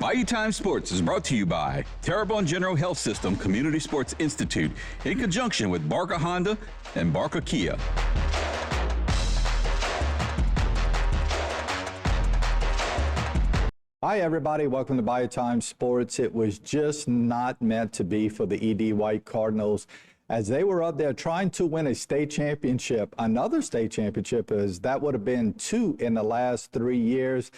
Bayou Time Sports is brought to you by Terrebonne General Health System Community Sports Institute in conjunction with Barker Honda and Barker Kia. Hi, everybody. Welcome to Bayou Time Sports. It was just not meant to be for the E.D. White Cardinals as they were up there trying to win a state championship. Another state championship, as that would have been 2 in the last 3 years.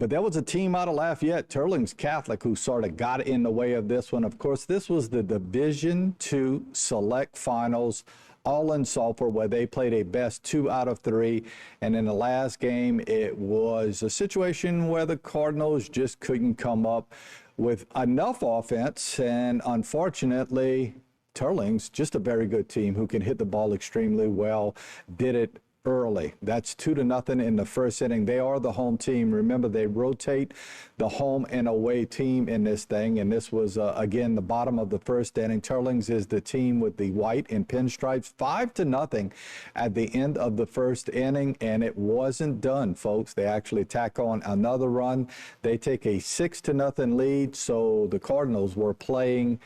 But there was a team out of Lafayette, Teurlings Catholic, who sort of got in the way of this one. Of course, this was the Division II Select Finals, all in Sulphur, where they played a best 2 out of 3. And in the last game, it was a situation where the Cardinals just couldn't come up with enough offense. And unfortunately, Teurlings, just a very good team who can hit the ball extremely well, did it early. That's 2-0 in the first inning. They are the home team. Remember, they rotate the home and away team in this thing, and this was, again, the bottom of the first inning. Teurlings is the team with the white and pinstripes, 5-0 at the end of the first inning, and it wasn't done, folks. They actually tack on another run. They take a 6-0 lead, so the Cardinals were playing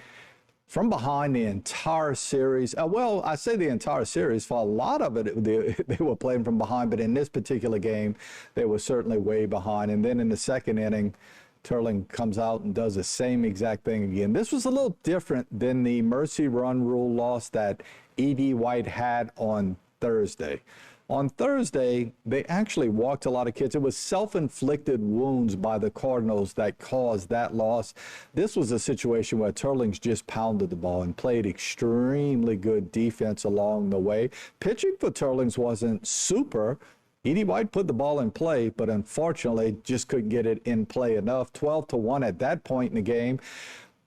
from behind the entire series. Well, I say the entire series. For a lot of it, they were playing from behind, but in this particular game, they were certainly way behind. And then in the second inning, Teurling comes out and does the same exact thing again. This was a little different than the mercy run rule loss that E.D. White had on Thursday. On Thursday, they actually walked a lot of kids. It was self-inflicted wounds by the Cardinals that caused that loss. This was a situation where Teurlings just pounded the ball and played extremely good defense along the way. Pitching for Teurlings wasn't super. E.D. White put the ball in play, but unfortunately just couldn't get it in play enough. 12-1 at that point in the game.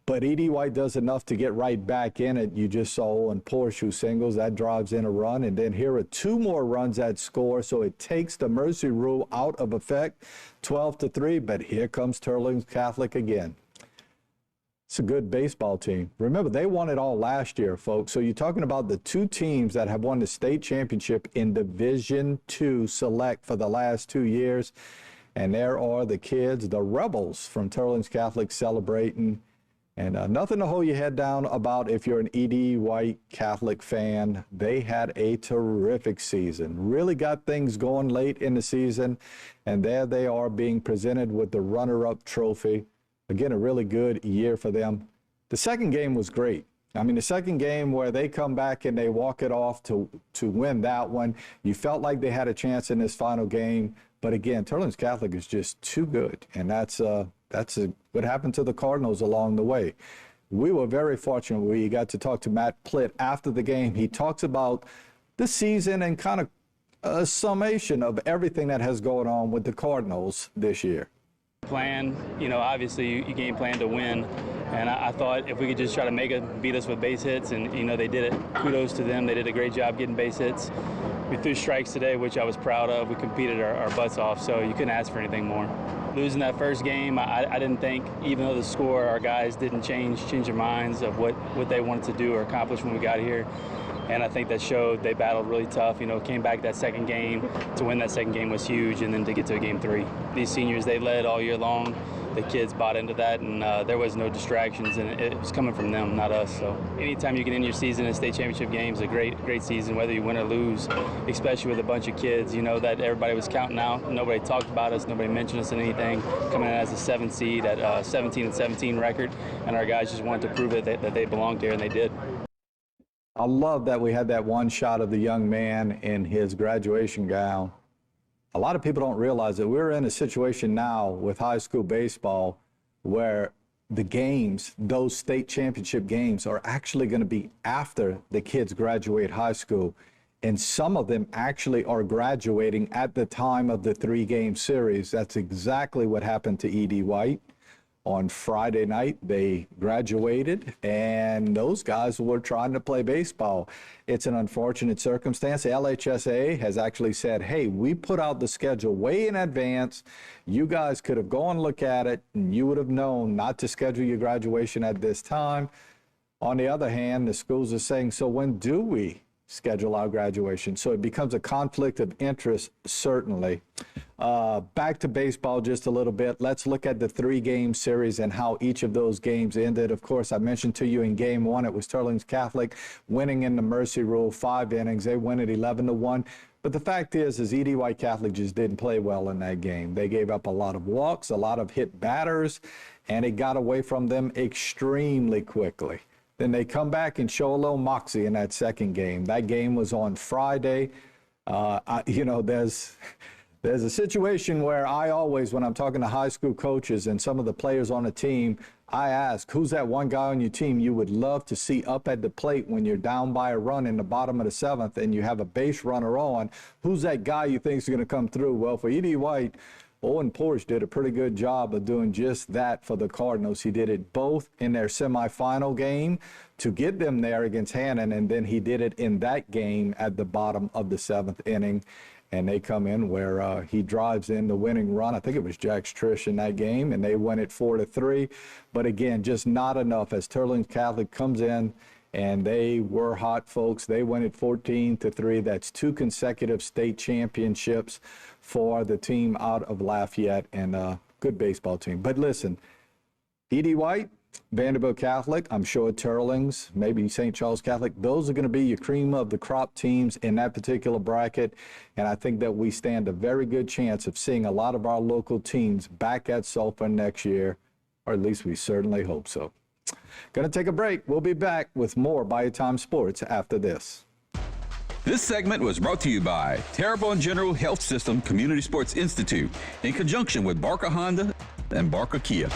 But E.D. White does enough to get right back in it. You just saw and Porsche singles. That drives in a run. And then here are 2 more runs that score. So it takes the mercy rule out of effect, 12-3. But here comes Teurlings Catholic again. It's a good baseball team. Remember, they won it all last year, folks. So you're talking about the 2 teams that have won the state championship in Division II Select for the last 2 years. And there are the kids, the Rebels from Teurlings Catholic celebrating. And nothing to hold your head down about if you're an E.D. White Catholic fan. They had a terrific season. Really got things going late in the season. And there they are being presented with the runner-up trophy. Again, a really good year for them. The second game was great. I mean, the second game where they come back and they walk it off to win that one. You felt like they had a chance in this final game. But again, Teurlings Catholic is just too good. And that's what happened to the Cardinals along the way. We were very fortunate. We got to talk to Matt Plitt after the game. He talks about the season and kind of a summation of everything that has gone on with the Cardinals this year. Plan, obviously you game plan to win, and I thought if we could just try to beat us with base hits, and they did it. Kudos to them. They did a great job getting base hits. We threw strikes today, which I was proud of. We competed our butts off, so you couldn't ask for anything more. Losing that first game, I didn't think, even though the score, our guys didn't change their minds of what they wanted to do or accomplish when we got here. And I think that showed. They battled really tough. Came back that second game. To win that second game was huge, and then to get to game 3. These seniors, they led all year long. The kids bought into that, and there was no distractions, and it was coming from them, not us. So anytime you can end your season in state championship games, a great season, whether you win or lose, especially with a bunch of kids, that everybody was counting out. Nobody talked about us. Nobody mentioned us in anything. Coming in as a 7th seed at 17-17 record, and our guys just wanted to prove it that they belonged here, and they did. I love that we had that one shot of the young man in his graduation gown. A lot of people don't realize that we're in a situation now with high school baseball where the games, those state championship games, are actually going to be after the kids graduate high school. And some of them actually are graduating at the time of the 3-game series. That's exactly what happened to E.D. White. On Friday night, they graduated, and those guys were trying to play baseball. It's an unfortunate circumstance. The LHSAA has actually said, hey, we put out the schedule way in advance. You guys could have gone and looked at it, and you would have known not to schedule your graduation at this time. On the other hand, the schools are saying, so when do we schedule our graduation. So it becomes a conflict of interest, certainly. Back to baseball just a little bit. Let's look at the 3-game series and how each of those games ended. Of course, I mentioned to you in game 1, it was Sterling's Catholic winning in the Mercy Rule, 5 innings. They win it 11-1. But the fact is E.D. White Catholic just didn't play well in that game. They gave up a lot of walks, a lot of hit batters, and it got away from them extremely quickly. Then they come back and show a little moxie in that second game. That game was on Friday. There's a situation where I always, when I'm talking to high school coaches and some of the players on the team, I ask, who's that one guy on your team you would love to see up at the plate when you're down by a run in the bottom of the 7th and you have a base runner on? Who's that guy you think is going to come through? Well, for E.D. White, Owen Porsche did a pretty good job of doing just that for the Cardinals. He did it both in their semifinal game to get them there against Hannon, and then he did it in that game at the bottom of the 7th inning. And they come in where he drives in the winning run. I think it was Jax Trish in that game, and they win it 4-3. But again, just not enough as Sterling Catholic comes in, and they were hot, folks. They win it 14-3. That's 2 consecutive state championships for the team out of Lafayette, and a good baseball team. But listen, E.D. White, Vanderbilt Catholic, I'm sure Turlings, maybe St. Charles Catholic, those are going to be your cream of the crop teams in that particular bracket. And I think that we stand a very good chance of seeing a lot of our local teams back at Sulphur next year, or at least we certainly hope so. Going to take a break. We'll be back with more Bayou Time Sports after this. This segment was brought to you by Terrebonne General Health System Community Sports Institute in conjunction with Barker Honda and Barker Kia.